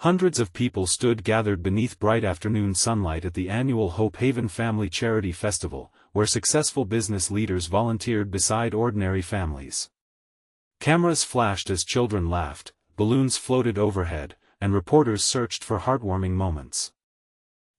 Hundreds of people stood gathered beneath bright afternoon sunlight at the annual Hope Haven Family Charity Festival, where successful business leaders volunteered beside ordinary families. Cameras flashed as children laughed, balloons floated overhead, and reporters searched for heartwarming moments.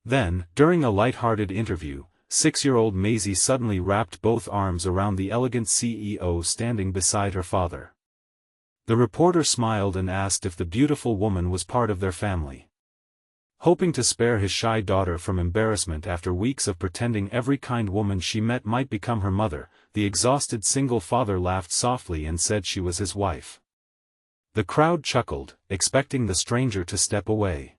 Then, during a light-hearted interview, 6-year-old Maisie suddenly wrapped both arms around the elegant CEO standing beside her father. The reporter smiled and asked if the beautiful woman was part of their family. Hoping to spare his shy daughter from embarrassment after weeks of pretending every kind woman she met might become her mother, the exhausted single father laughed softly and said she was his wife. The crowd chuckled, expecting the stranger to step away.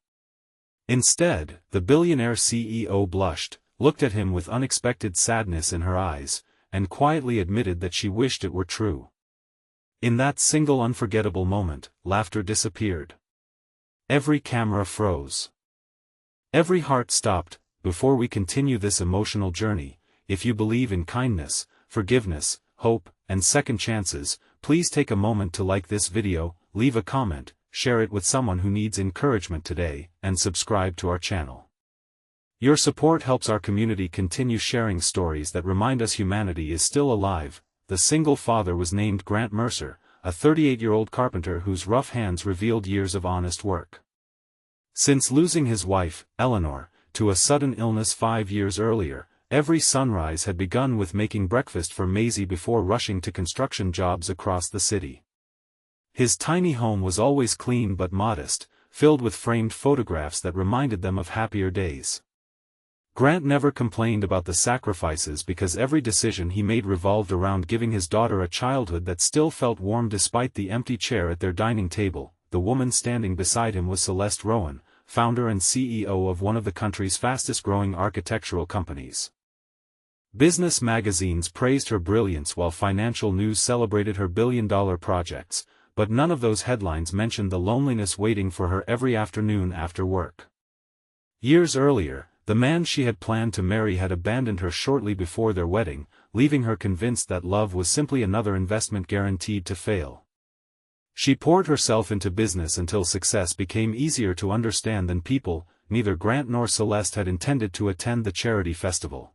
Instead, the billionaire CEO blushed, looked at him with unexpected sadness in her eyes, and quietly admitted that she wished it were true. In that single unforgettable moment, laughter disappeared. Every camera froze. Every heart stopped. Before we continue this emotional journey, if you believe in kindness, forgiveness, hope, and second chances, please take a moment to like this video, leave a comment, share it with someone who needs encouragement today, and subscribe to our channel. Your support helps our community continue sharing stories that remind us humanity is still alive. The single father was named Grant Mercer, a 38-year-old carpenter whose rough hands revealed years of honest work. Since losing his wife, Eleanor, to a sudden illness 5 years earlier, every sunrise had begun with making breakfast for Maisie before rushing to construction jobs across the city. His tiny home was always clean but modest, filled with framed photographs that reminded them of happier days. Grant never complained about the sacrifices because every decision he made revolved around giving his daughter a childhood that still felt warm despite the empty chair at their dining table. The woman standing beside him was Celeste Rowan, founder and CEO of one of the country's fastest-growing architectural companies. Business magazines praised her brilliance while financial news celebrated her billion-dollar projects, but none of those headlines mentioned the loneliness waiting for her every afternoon after work. Years earlier, the man she had planned to marry had abandoned her shortly before their wedding, leaving her convinced that love was simply another investment guaranteed to fail. She poured herself into business until success became easier to understand than people. Neither Grant nor Celeste had intended to attend the charity festival.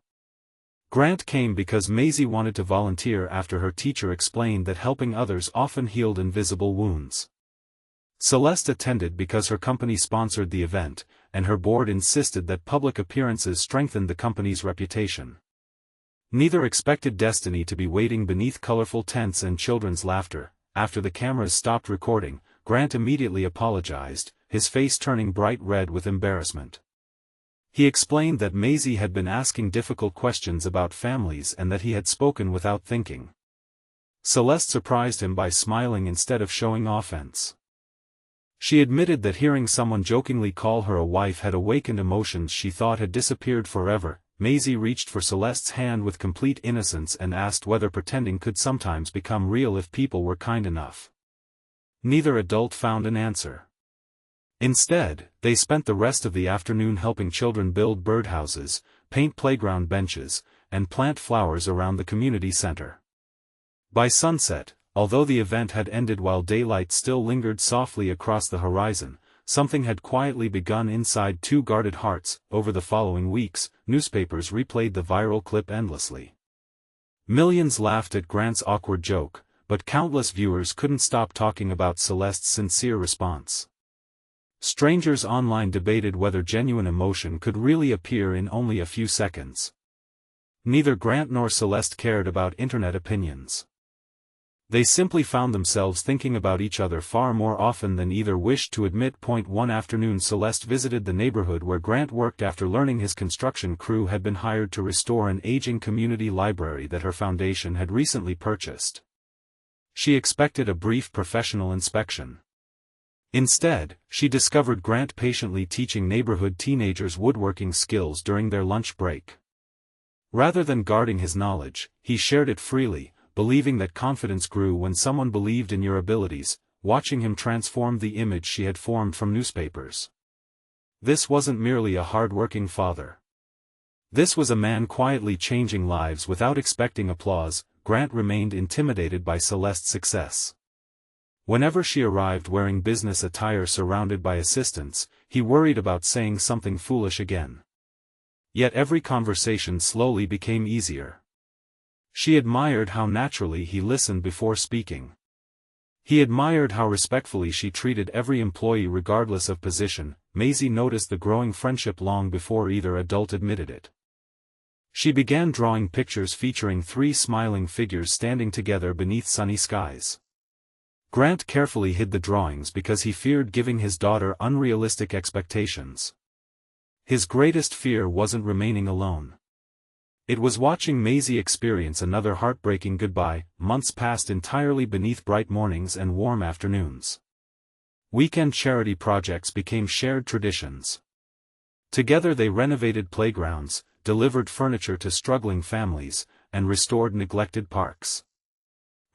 Grant came because Maisie wanted to volunteer after her teacher explained that helping others often healed invisible wounds. Celeste attended because her company sponsored the event, and her board insisted that public appearances strengthened the company's reputation. Neither expected destiny to be waiting beneath colorful tents and children's laughter. After the cameras stopped recording, Grant immediately apologized, his face turning bright red with embarrassment. He explained that Maisie had been asking difficult questions about families and that he had spoken without thinking. Celeste surprised him by smiling instead of showing offense. She admitted that hearing someone jokingly call her a wife had awakened emotions she thought had disappeared forever. Maisie reached for Celeste's hand with complete innocence and asked whether pretending could sometimes become real if people were kind enough. Neither adult found an answer. Instead, they spent the rest of the afternoon helping children build birdhouses, paint playground benches, and plant flowers around the community center. By sunset, although the event had ended while daylight still lingered softly across the horizon, something had quietly begun inside two guarded hearts. Over the following weeks, newspapers replayed the viral clip endlessly. Millions laughed at Grant's awkward joke, but countless viewers couldn't stop talking about Celeste's sincere response. Strangers online debated whether genuine emotion could really appear in only a few seconds. Neither Grant nor Celeste cared about internet opinions. They simply found themselves thinking about each other far more often than either wished to admit. One afternoon Celeste visited the neighborhood where Grant worked after learning his construction crew had been hired to restore an aging community library that her foundation had recently purchased. She expected a brief professional inspection. Instead, she discovered Grant patiently teaching neighborhood teenagers woodworking skills during their lunch break. Rather than guarding his knowledge, he shared it freely, believing that confidence grew when someone believed in your abilities. Watching him transform the image she had formed from newspapers. This wasn't merely a hard-working father. This was a man quietly changing lives without expecting applause. Grant remained intimidated by Celeste's success. Whenever she arrived wearing business attire surrounded by assistants, he worried about saying something foolish again. Yet every conversation slowly became easier. She admired how naturally he listened before speaking. He admired how respectfully she treated every employee regardless of position. Maisie noticed the growing friendship long before either adult admitted it. She began drawing pictures featuring 3 smiling figures standing together beneath sunny skies. Grant carefully hid the drawings because he feared giving his daughter unrealistic expectations. His greatest fear wasn't remaining alone. It was watching Maisie experience another heartbreaking goodbye. Months passed entirely beneath bright mornings and warm afternoons. Weekend charity projects became shared traditions. Together they renovated playgrounds, delivered furniture to struggling families, and restored neglected parks.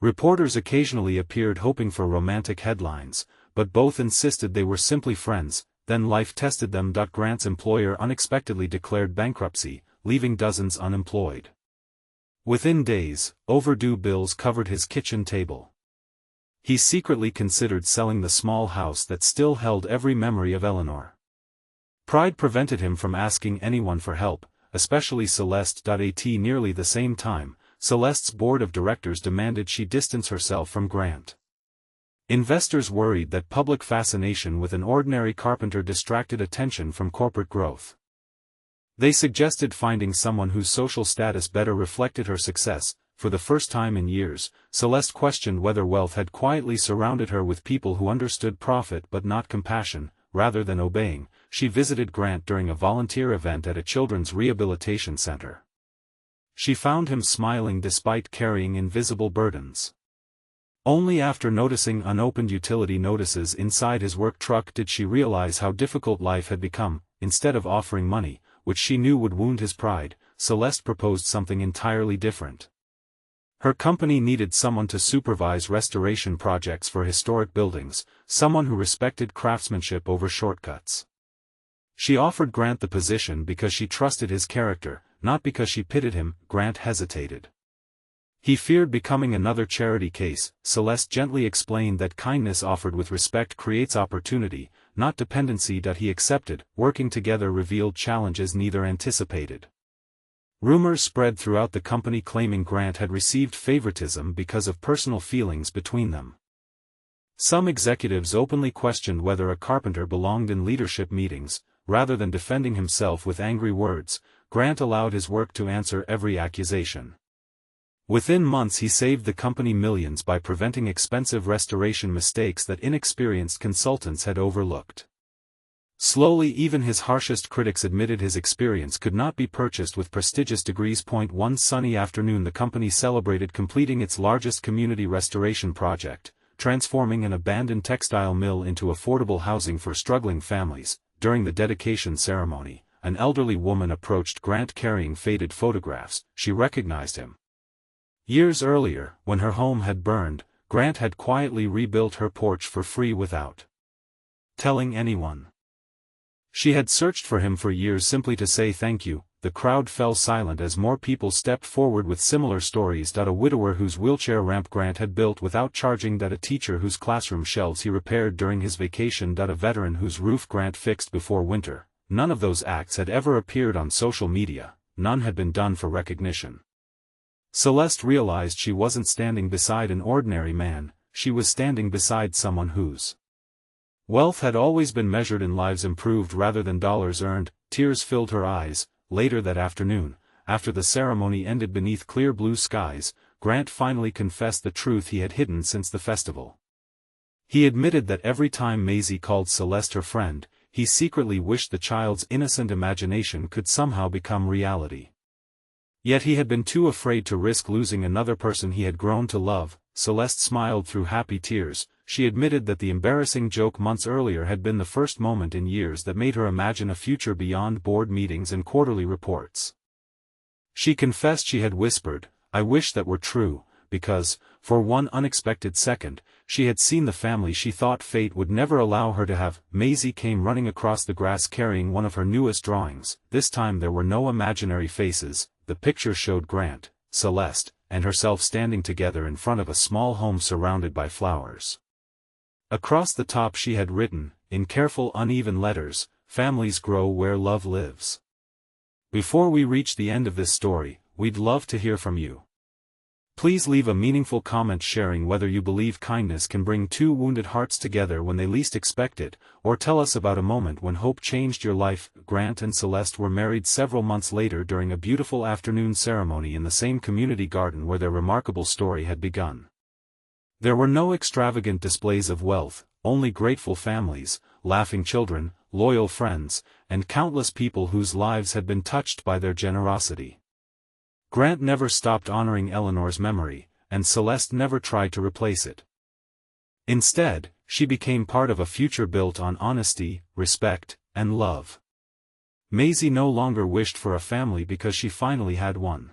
Reporters occasionally appeared hoping for romantic headlines, but both insisted they were simply friends. Then life tested them. Grant's employer unexpectedly declared bankruptcy, leaving dozens unemployed. Within days, overdue bills covered his kitchen table. He secretly considered selling the small house that still held every memory of Eleanor. Pride prevented him from asking anyone for help, especially Celeste. At nearly the same time, Celeste's board of directors demanded she distance herself from Grant. Investors worried that public fascination with an ordinary carpenter distracted attention from corporate growth. They suggested finding someone whose social status better reflected her success. For the first time in years, Celeste questioned whether wealth had quietly surrounded her with people who understood profit but not compassion. Rather than obeying, she visited Grant during a volunteer event at a children's rehabilitation center. She found him smiling despite carrying invisible burdens. Only after noticing unopened utility notices inside his work truck did she realize how difficult life had become. Instead of offering money, which she knew would wound his pride, Celeste proposed something entirely different. Her company needed someone to supervise restoration projects for historic buildings, someone who respected craftsmanship over shortcuts. She offered Grant the position because she trusted his character, not because she pitied him. Grant hesitated. He feared becoming another charity case. Celeste gently explained that kindness offered with respect creates opportunity, not dependency. He accepted. Working together revealed challenges neither anticipated. Rumors spread throughout the company claiming Grant had received favoritism because of personal feelings between them. Some executives openly questioned whether a carpenter belonged in leadership meetings. Rather than defending himself with angry words, Grant allowed his work to answer every accusation. Within months he saved the company millions by preventing expensive restoration mistakes that inexperienced consultants had overlooked. Slowly even his harshest critics admitted his experience could not be purchased with prestigious degrees. One sunny afternoon the company celebrated completing its largest community restoration project, transforming an abandoned textile mill into affordable housing for struggling families. During the dedication ceremony, an elderly woman approached Grant carrying faded photographs. She recognized him. Years earlier, when her home had burned, Grant had quietly rebuilt her porch for free without telling anyone. She had searched for him for years simply to say thank you. The crowd fell silent as more people stepped forward with similar stories. A widower whose wheelchair ramp Grant had built without charging. A teacher whose classroom shelves he repaired during his vacation. A veteran whose roof Grant fixed before winter. None of those acts had ever appeared on social media, none had been done for recognition. Celeste realized she wasn't standing beside an ordinary man, she was standing beside someone whose wealth had always been measured in lives improved rather than dollars earned. Tears filled her eyes. Later that afternoon, after the ceremony ended beneath clear blue skies, Grant finally confessed the truth he had hidden since the festival. He admitted that every time Maisie called Celeste her friend, he secretly wished the child's innocent imagination could somehow become reality. Yet he had been too afraid to risk losing another person he had grown to love. Celeste smiled through happy tears. She admitted that the embarrassing joke months earlier had been the first moment in years that made her imagine a future beyond board meetings and quarterly reports. She confessed she had whispered, "I wish that were true," because, for one unexpected second, she had seen the family she thought fate would never allow her to have. Maisie came running across the grass carrying one of her newest drawings. This time there were no imaginary faces. The picture showed Grant, Celeste, and herself standing together in front of a small home surrounded by flowers. Across the top she had written, in careful uneven letters, "Families grow where love lives." Before we reach the end of this story, we'd love to hear from you. Please leave a meaningful comment sharing whether you believe kindness can bring two wounded hearts together when they least expect it, or tell us about a moment when hope changed your life. Grant and Celeste were married several months later during a beautiful afternoon ceremony in the same community garden where their remarkable story had begun. There were no extravagant displays of wealth, only grateful families, laughing children, loyal friends, and countless people whose lives had been touched by their generosity. Grant never stopped honoring Eleanor's memory, and Celeste never tried to replace it. Instead, she became part of a future built on honesty, respect, and love. Maisie no longer wished for a family because she finally had one.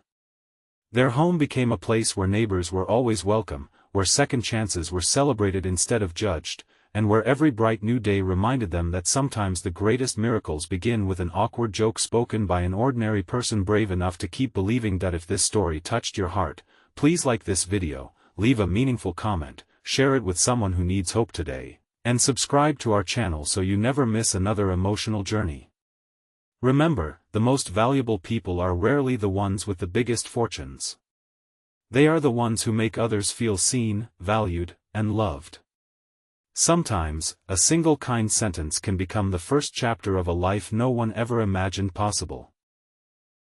Their home became a place where neighbors were always welcome, where second chances were celebrated instead of judged, and where every bright new day reminded them that sometimes the greatest miracles begin with an awkward joke spoken by an ordinary person brave enough to keep believing. That if this story touched your heart, please like this video, leave a meaningful comment, share it with someone who needs hope today, and subscribe to our channel so you never miss another emotional journey. Remember, the most valuable people are rarely the ones with the biggest fortunes. They are the ones who make others feel seen, valued, and loved. Sometimes, a single kind sentence can become the first chapter of a life no one ever imagined possible.